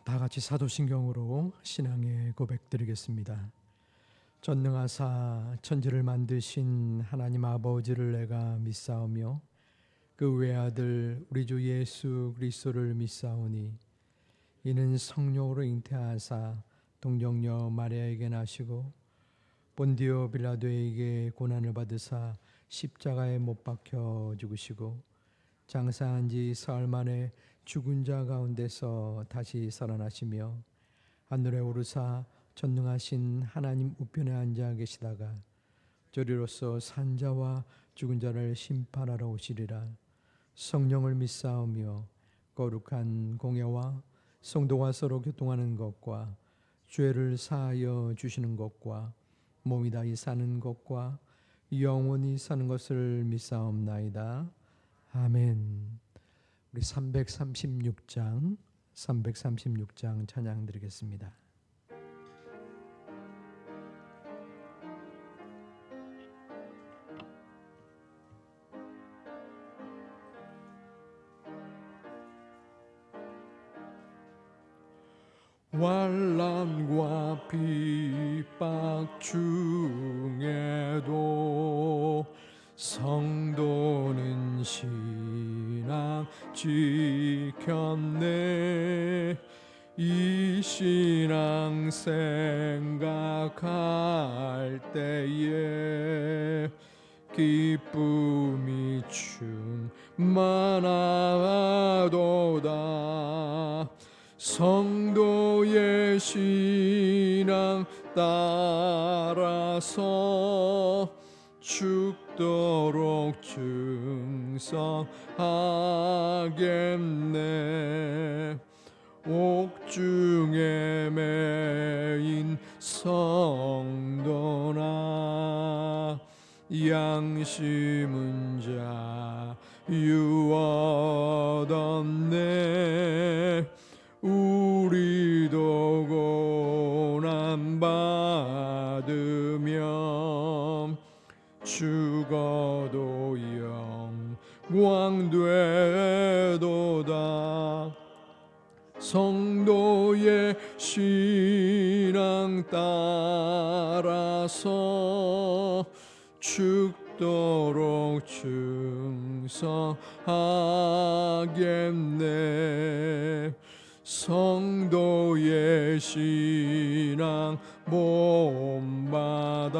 다 같이 사도신경으로 신앙의 고백 드리겠습니다. 전능하사 천지를 만드신 하나님 아버지를 내가 믿사오며 그 외아들 우리 주 예수 그리스도를 믿사오니 이는 성령으로 잉태하사 동정녀 마리아에게 나시고 본디오 빌라도에게 고난을 받으사 십자가에 못 박혀 죽으시고 장사한 지 사흘 만에 죽은 자 가운데서 다시 살아나시며 하늘에 오르사 전능하신 하나님 우편에 앉아 계시다가 저리로서 산자와 죽은 자를 심판하러 오시리라. 성령을 믿사오며 거룩한 공예와 성도가 서로 교통하는 것과 죄를 사하여 주시는 것과 몸이 다시 사는 것과 영원히 사는 것을 믿사옵나이다. 아멘. 우리 336장 찬양 드리겠습니다. 환난과 핍박 중에도 성도는 신앙 지켰네. 이 신앙 생각할 때에 기쁨이 충만하도다. 성도의 신앙 따라서 죽도록 충성하겠네. 옥중에 매인 성도나 양심은 자유 얻었네. 우리도 고난 받으며 죽어도 영광 되도다. 성도의 신앙 따라서 죽도록 충성하겠네. 성도의 신앙 본받아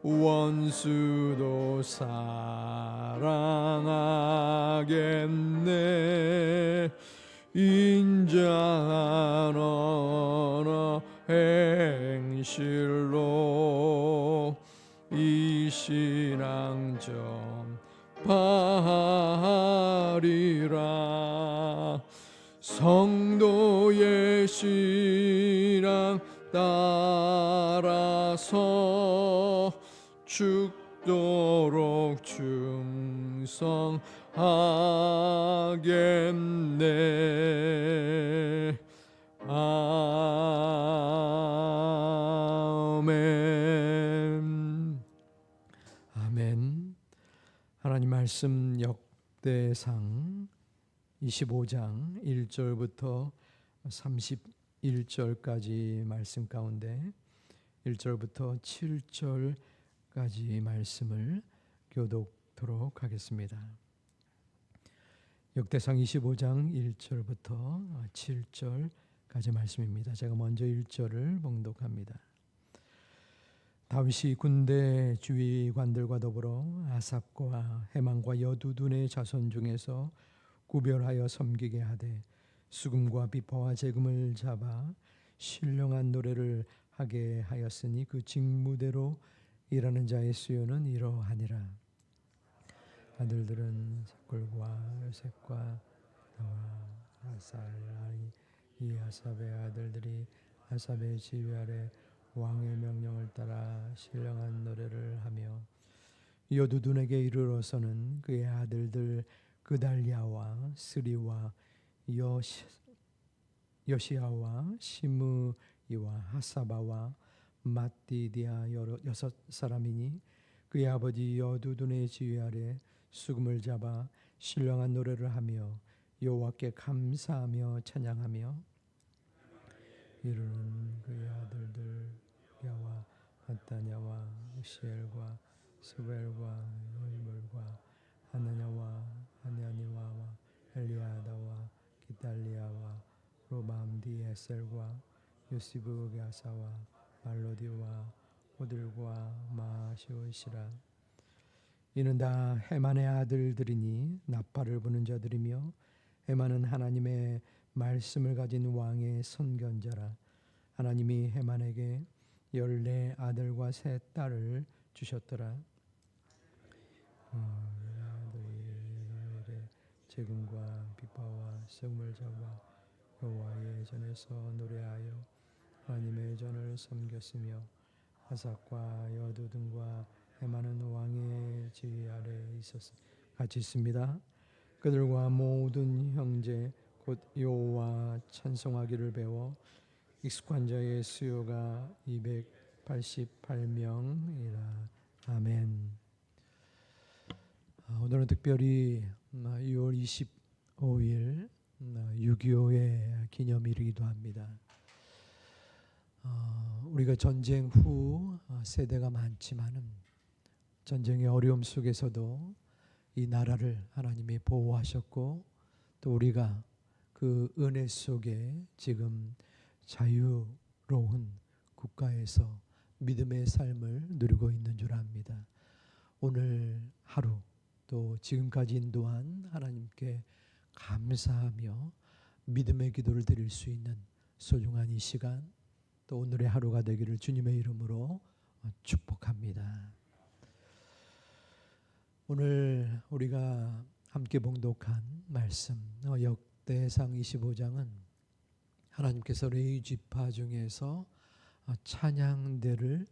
원수도 사랑하겠네. 인자한 언어 행실로 이 신앙 전파하리라. 성도의 신앙 따라서 죽도록 충성하겠네. 아멘. 아멘. 하나님 말씀 역대상 25장 1절부터 31절까지 말씀 가운데 1절부터 7절까지 말씀을 교독토록 하겠습니다. 역대상 25장 1절부터 7절까지 말씀입니다. 제가 먼저 1절을 봉독합니다. 다윗이 군대 주위관들과 더불어 아삽과 헤만과 여두둔의 자손 중에서 구별하여 섬기게 하되 수금과 비파와 재금을 잡아 신령한 노래를 하게 하였으니 그 직무대로 일하는 자의 수요는 이러하니라. 아들들은 삭골과 요셉과 나와 아살이 이 아삽의 아들들이 아삽의 지휘 아래 왕의 명령을 따라 신령한 노래를 하며 여두둔에게 이르러서는 그의 아들들 그달랴와 스리와 여시야와 시므이와 하사바와 mat디디아 여섯 사람이니 그의 아버지 여두둔의 지휘 아래 수금을 잡아 신령한 노래를 하며 여호와께 감사하며 찬양하며 이르는 그의 아들들 야와 아따냐와 우시엘과 스벨과 요이물과 하나냐와 하냐니와와 엘리아다와 기달리아와 로밤디에셀과 요시브가사와 말로디와 오들과 마시오시라. 이는 다 헤만의 아들들이니 나팔을 부는 자들이며 헤만은 하나님의 말씀을 가진 왕의 선견자라. 하나님이 헤만에게 14 아들과 3 딸을 주셨더라. 아들의 재금과 비파와 성을 잡아 여호와의 전에서 노래하여 하나님의 전을 섬겼으며 하삭과 여두둔과 헤만은 왕의 지휘 아래 같이 있습니다. 그들과 모든 형제 곧 여호와 찬송하기를 배워 익숙한 자의 수요가 288명이라. 아멘. 오늘은 특별히 6월 25일 6.25의 기념일이기도 합니다. 우리가 전쟁 후 세대가 많지만은 전쟁의 어려움 속에서도 이 나라를 하나님이 보호하셨고 또 우리가 그 은혜 속에 지금 자유로운 국가에서 믿음의 삶을 누리고 있는 줄 압니다. 오늘 하루 또 지금까지 인도한 하나님께 감사하며 믿음의 기도를 드릴 수 있는 소중한 이 시간 또 오늘의 하루가 되기를 주님의 이름으로 축복합니다. 오늘 우리가 함께 봉독한 말씀 역대상 25장은 하나님께서 레위 지파 중에서 찬양대를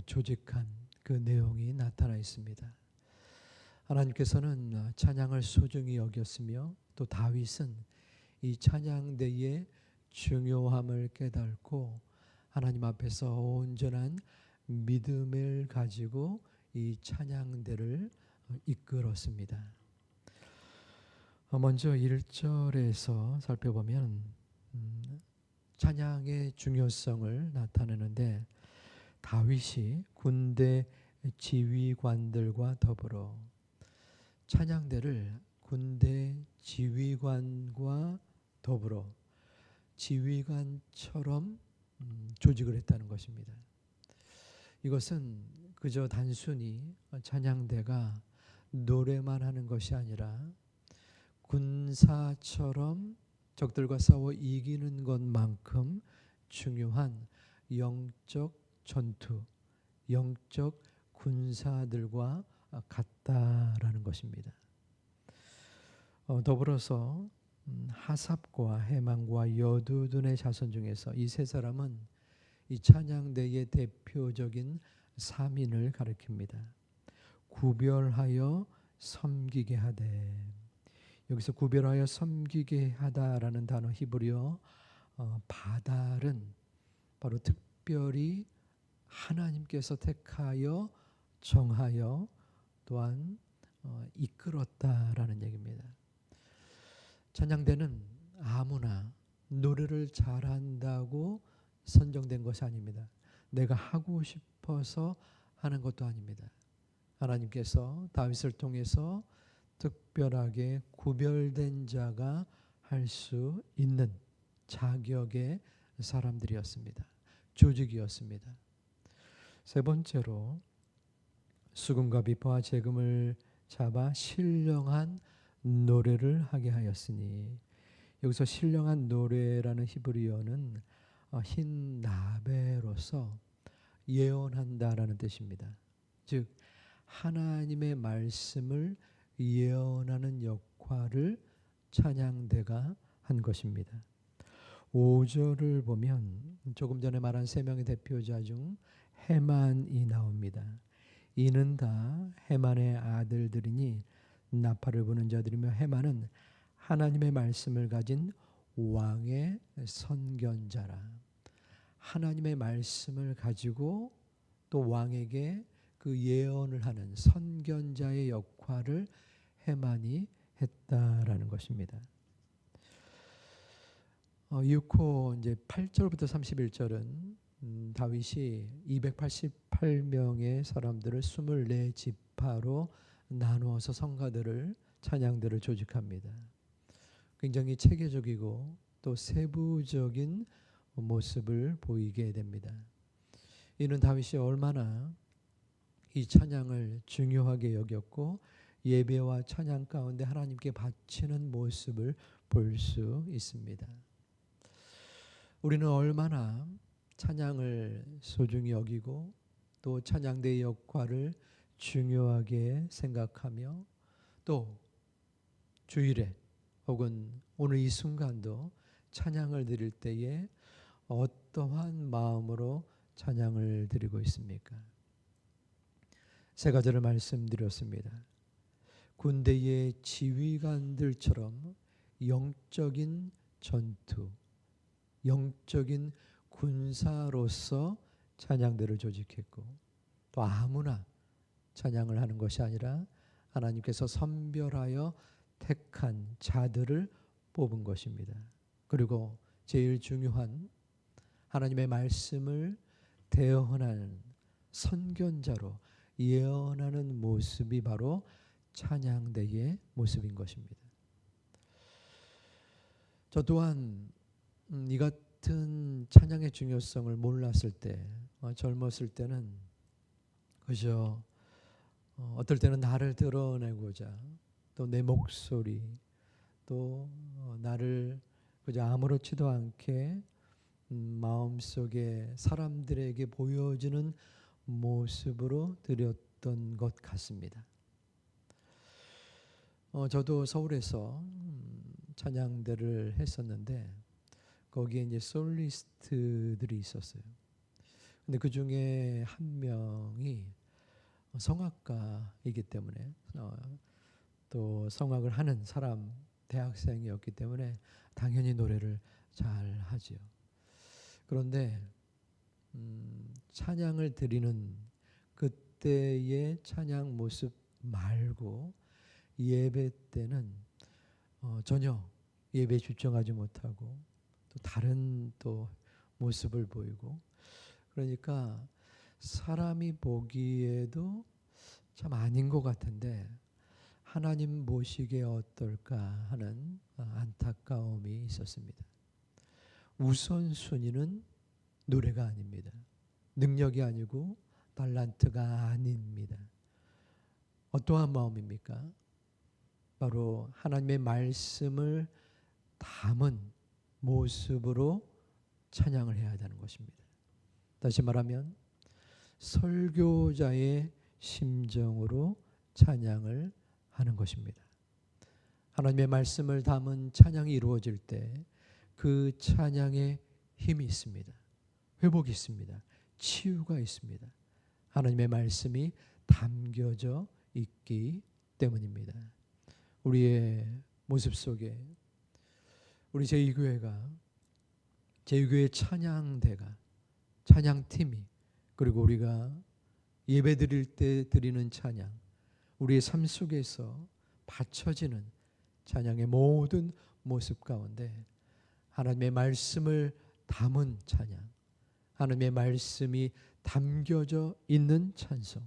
조직한 그 내용이 나타나 있습니다. 하나님께서는 찬양을 소중히 여겼으며 또 다윗은 이 찬양대의 중요함을 깨닫고 하나님 앞에서 온전한 믿음을 가지고 이 찬양대를 이끌었습니다. 먼저 1절에서 살펴보면 찬양의 중요성을 나타내는데 다윗이 군대 지휘관들과 더불어 찬양대를 군대 지휘관과 더불어 지휘관처럼 조직을 했다는 것입니다. 이것은 그저 단순히 찬양대가 노래만 하는 것이 아니라 군사처럼 적들과 싸워 이기는 것만큼 중요한 영적 전투, 영적 군사들과 같다라는 것입니다. 더불어서 하삽과 헤만과 여두둔의 자손 중에서 이 세 사람은 이 찬양대의 대표적인 3인을 가리킵니다. 구별하여 섬기게 하되, 여기서 구별하여 섬기게 하다라는 단어 히브리어 바달은 바로 특별히 하나님께서 택하여 정하여 또한 이끌었다라는 얘기입니다. 찬양대는 아무나 노래를 잘한다고 선정된 것이 아닙니다. 내가 하고 싶어서 하는 것도 아닙니다. 하나님께서 다윗을 통해서 특별하게 구별된 자가 할 수 있는 자격의 사람들이었습니다. 조직이었습니다. 세 번째로 수금과 비파와 재금을 잡아 신령한 노래를 하게 하였으니, 여기서 신령한 노래라는 히브리어는 흰 나베로서 예언한다라는 뜻입니다. 즉 하나님의 말씀을 예언하는 역할을 찬양대가 한 것입니다. 5절을 보면 조금 전에 말한 세 명의 대표자 중 헤만이 나옵니다. 이는 다 헤만의 아들들이니 나팔을 부는 자들이며 헤만은 하나님의 말씀을 가진 왕의 선견자라. 하나님의 말씀을 가지고 또 왕에게 그 예언을 하는 선견자의 역할을 헤만이 했다라는 것입니다. 6호 이제 8절부터 31절은 다윗이 288명의 사람들을 24지파로 나누어서 성가들을 찬양들을 조직합니다. 굉장히 체계적이고 또 세부적인 모습을 보이게 됩니다. 이는 다윗이 얼마나 이 찬양을 중요하게 여겼고 예배와 찬양 가운데 하나님께 바치는 모습을 볼 수 있습니다. 우리는 얼마나 찬양을 소중히 여기고 또 찬양대의 역할을 중요하게 생각하며 또 주일에 혹은 오늘 이 순간도 찬양을 드릴 때에 어떠한 마음으로 찬양을 드리고 있습니까? 세 가지를 말씀드렸습니다. 군대의 지휘관들처럼 영적인 전투, 영적인 군사로서 찬양대를 조직했고 또 아무나 찬양을 하는 것이 아니라 하나님께서 선별하여 택한 자들을 뽑은 것입니다. 그리고 제일 중요한 하나님의 말씀을 대언하는 선견자로 예언하는 모습이 바로 찬양대의 모습인 것입니다. 저 또한 이 같은 찬양의 중요성을 몰랐을 때, 젊었을 때는 그저 어떨 때는 나를 드러내고자 또 내 목소리 또 나를 그저 아무렇지도 않게 마음속에 사람들에게 보여지는 모습으로 드렸던 것 같습니다. 저도 서울에서 찬양대를 했었는데 거기에 이제 솔리스트들이 있었어요. 근데 그 중에 한 명이 성악가이기 때문에 또 성악을 하는 사람 대학생이었기 때문에 당연히 노래를 잘 하지요. 그런데 찬양을 드리는 그때의 찬양 모습 말고 예배 때는 전혀 예배에 집중하지 못하고 또 다른 또 모습을 보이고 그러니까 사람이 보기에도 참 아닌 것 같은데 하나님 보시기에 어떨까 하는 안타까움이 있었습니다. 우선순위는 노래가 아닙니다. 능력이 아니고 달란트가 아닙니다. 어떠한 마음입니까? 바로 하나님의 말씀을 담은 모습으로 찬양을 해야 하는 것입니다. 다시 말하면 설교자의 심정으로 찬양을 하는 것입니다. 하나님의 말씀을 담은 찬양이 이루어질 때 그 찬양에 힘이 있습니다. 회복이 있습니다. 치유가 있습니다. 하나님의 말씀이 담겨져 있기 때문입니다. 우리의 모습 속에 우리 제2교회가 제2교회 찬양대가 찬양팀이 그리고 우리가 예배 드릴 때 드리는 찬양 우리의 삶 속에서 바쳐지는 찬양의 모든 모습 가운데 하나님의 말씀을 담은 찬양 하나님의 말씀이 담겨져 있는 찬송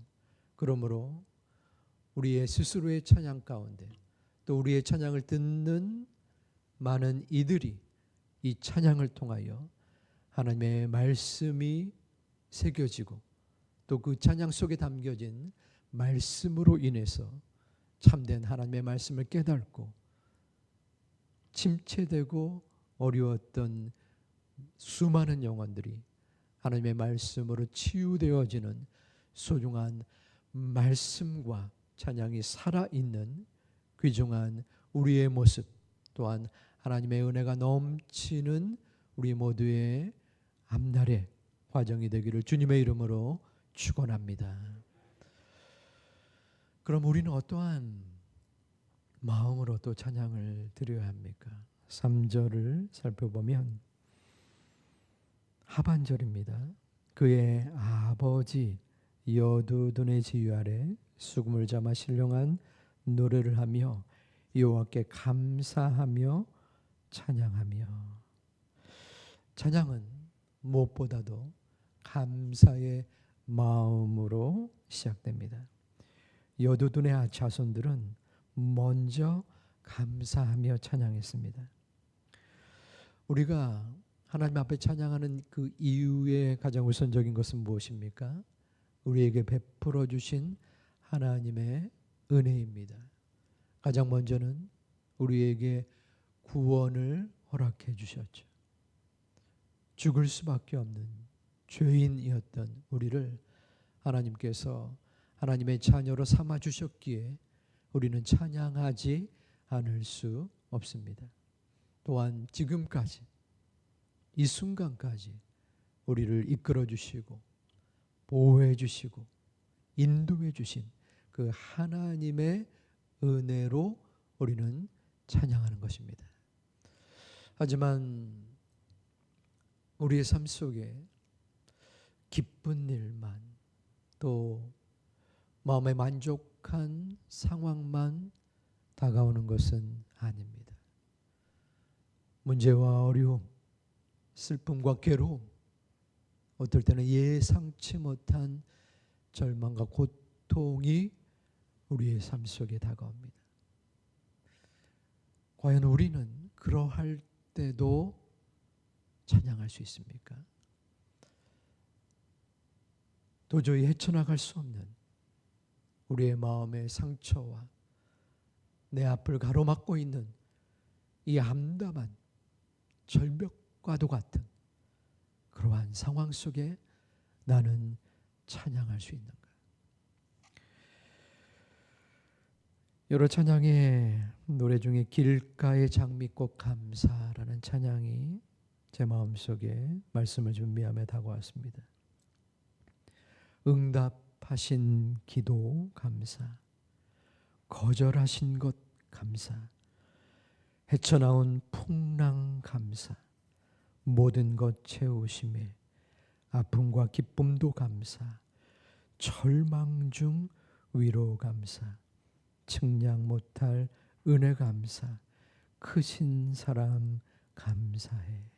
그러므로 우리의 스스로의 찬양 가운데 또 우리의 찬양을 듣는 많은 이들이 이 찬양을 통하여 하나님의 말씀이 새겨지고 또 그 찬양 속에 담겨진 말씀으로 인해서 참된 하나님의 말씀을 깨닫고 침체되고 어려웠던 수많은 영혼들이 하나님의 말씀으로 치유되어지는 소중한 말씀과 찬양이 살아있는 귀중한 우리의 모습 또한 하나님의 은혜가 넘치는 우리 모두의 앞날의 과정이 되기를 주님의 이름으로 축원합니다. 그럼 우리는 어떠한 마음으로 또 찬양을 드려야 합니까? 3절을 살펴보면 하반절입니다. 그의 아버지 여두둔의 지휘 아래 수금을 잠아 신령한 노래를 하며 여호와께 감사하며 찬양하며 찬양은 무엇보다도 감사의 마음으로 시작됩니다. 여두둔의 자손들은 먼저 감사하며 찬양했습니다. 우리가 하나님 앞에 찬양하는 그 이유의 가장 우선적인 것은 무엇입니까? 우리에게 베풀어 주신 하나님의 은혜입니다. 가장 먼저는 우리에게 구원을 허락해 주셨죠. 죽을 수밖에 없는 죄인이었던 우리를 하나님께서 하나님의 자녀로 삼아 주셨기에 우리는 찬양하지 않을 수 없습니다. 또한 지금까지 이 순간까지 우리를 이끌어 주시고 보호해 주시고 인도해 주신 그 하나님의 은혜로 우리는 찬양하는 것입니다. 하지만 우리의 삶 속에 기쁜 일만 또 마음에 만족한 상황만 다가오는 것은 아닙니다. 문제와 어려움, 슬픔과 괴로움, 어떨 때는 예상치 못한 절망과 고통이 우리의 삶 속에 다가옵니다. 과연 우리는 그러할 때도 찬양할 수 있습니까? 도저히 헤쳐나갈 수 없는 우리의 마음의 상처와 내 앞을 가로막고 있는 이 암담한 절벽과도 같은 그러한 상황 속에 나는 찬양할 수 있는가? 여러 찬양의 노래 중에 길가의 장미꽃 감사라는 찬양이 제 마음속에 말씀을 준비하며 다가왔습니다. 응답하신 기도 감사, 거절하신 것 감사, 헤쳐나온 풍랑 감사, 모든 것 채우심에 아픔과 기쁨도 감사, 절망 중 위로 감사, 측량 못할 은혜 감사, 크신 사랑 감사해.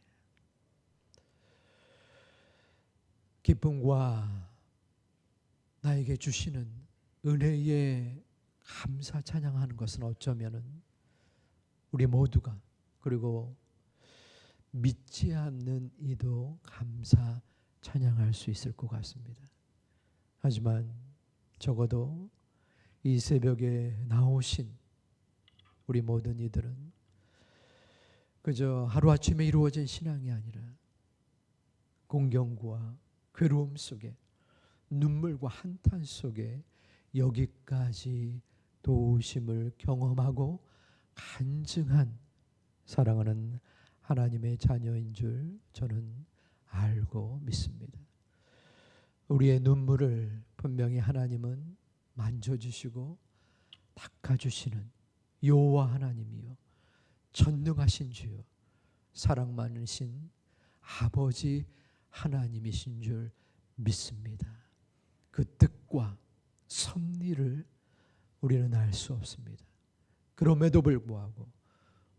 기쁨과 나에게 주시는 은혜에 감사 찬양하는 것은 어쩌면은 우리 모두가, 그리고 믿지 않는 이도 감사 찬양할 수 있을 것 같습니다. 하지만 적어도 이 새벽에 나오신 우리 모든 이들은 그저 하루아침에 이루어진 신앙이 아니라 공경과 괴로움 속에 눈물과 한탄 속에 여기까지 도우심을 경험하고 간증한 사랑하는 하나님의 자녀인 줄 저는 알고 믿습니다. 우리의 눈물을 분명히 하나님은 만져주시고 닦아주시는 여호와 하나님이요 전능하신 주요 사랑 많으신 아버지 하나님이신 줄 믿습니다. 그 뜻과 섭리를 우리는 알 수 없습니다. 그럼에도 불구하고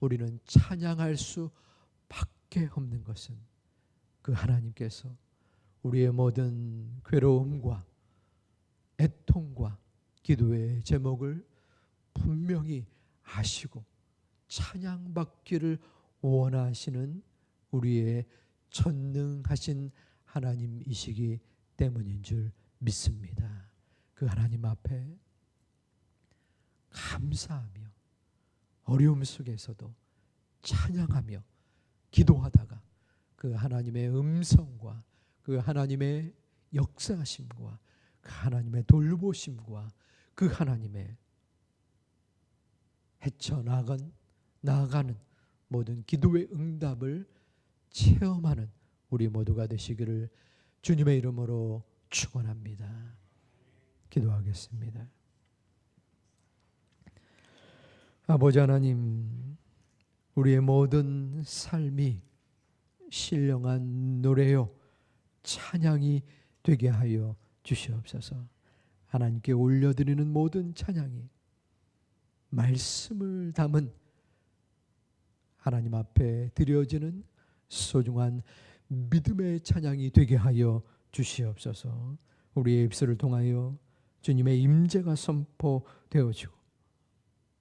우리는 찬양할 수밖에 없는 것은 그 하나님께서 우리의 모든 괴로움과 애통과 기도의 제목을 분명히 아시고 찬양받기를 원하시는 우리의 전능하신 하나님이시기 때문인 줄 믿습니다. 그 하나님 앞에 감사하며 어려움 속에서도 찬양하며 기도하다가 그 하나님의 음성과 그 하나님의 역사하심과 그 하나님의 돌보심과 그 하나님의 헤쳐나가는 모든 기도의 응답을 체험하는 우리 모두가 되시기를 주님의 이름으로 축원합니다. 기도하겠습니다. 아버지 하나님, 우리의 모든 삶이 신령한 노래요 찬양이 되게 하여 주시옵소서. 하나님께 올려드리는 모든 찬양이 말씀을 담은 하나님 앞에 드려지는 소중한 믿음의 찬양이 되게 하여 주시옵소서. 우리의 입술을 통하여 주님의 임재가 선포되어지고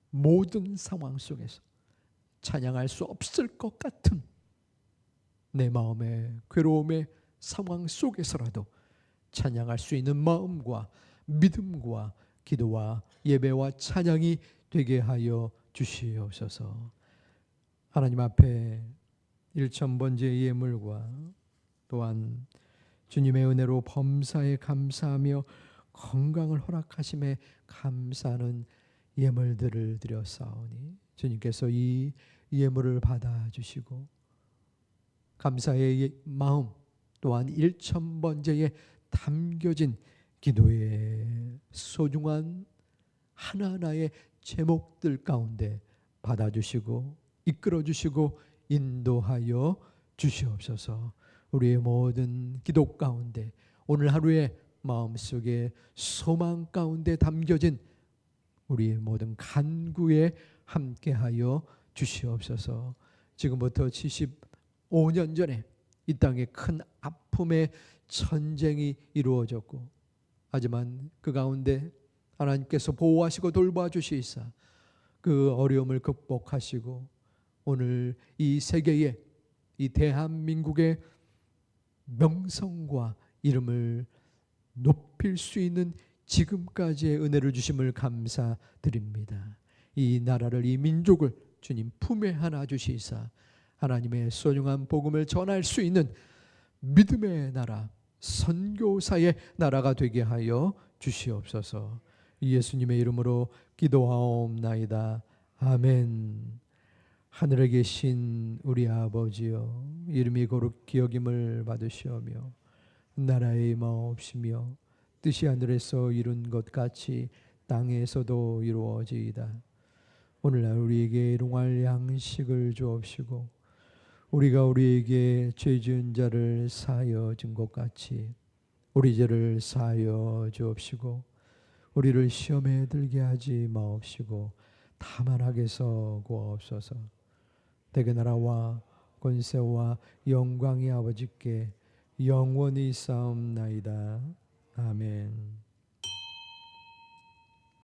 모든 상황 속에서 찬양할 수 없을 것 같은 내 마음의 괴로움의 상황 속에서라도 찬양할 수 있는 마음과 믿음과 기도와 예배와 찬양이 되게 하여 주시옵소서. 하나님 앞에 일천번째 예물과 또한 주님의 은혜로 범사에 감사하며 건강을 허락하심에 감사하는 예물들을 드렸사오니 주님께서 이 예물을 받아주시고 감사의 마음 또한 일천번째에 담겨진 기도의 소중한 하나하나의 제목들 가운데 받아주시고 이끌어주시고 인도하여 주시옵소서. 우리의 모든 기도 가운데 오늘 하루의 마음속에 소망 가운데 담겨진 우리의 모든 간구에 함께하여 주시옵소서. 지금부터 75년 전에 이 땅에 큰 아픔의 전쟁이 이루어졌고 하지만 그 가운데 하나님께서 보호하시고 돌봐주시사 그 어려움을 극복하시고 오늘 이 세계에 이 대한민국의 명성과 이름을 높일 수 있는 지금까지의 은혜를 주심을 감사드립니다. 이 나라를 이 민족을 주님 품에 안아 주시사 하나님의 소중한 복음을 전할 수 있는 믿음의 나라 선교사의 나라가 되게 하여 주시옵소서. 예수님의 이름으로 기도하옵나이다. 아멘. 하늘에 계신 우리 아버지여 이름이 거룩히 여김을 받으시오며 나라의 임하옵시며 뜻이 하늘에서 이룬 것 같이 땅에서도 이루어지이다. 오늘날 우리에게 일용할 양식을 주옵시고 우리가 우리에게 죄 지은 자를 사하여 준 것 같이 우리 죄를 사하여 주옵시고 우리를 시험에 들게 하지 마옵시고 다만 악에서 구하옵소서. 대개 나라와 권세와 영광이 아버지께 영원히 쌓옵나이다. 아멘.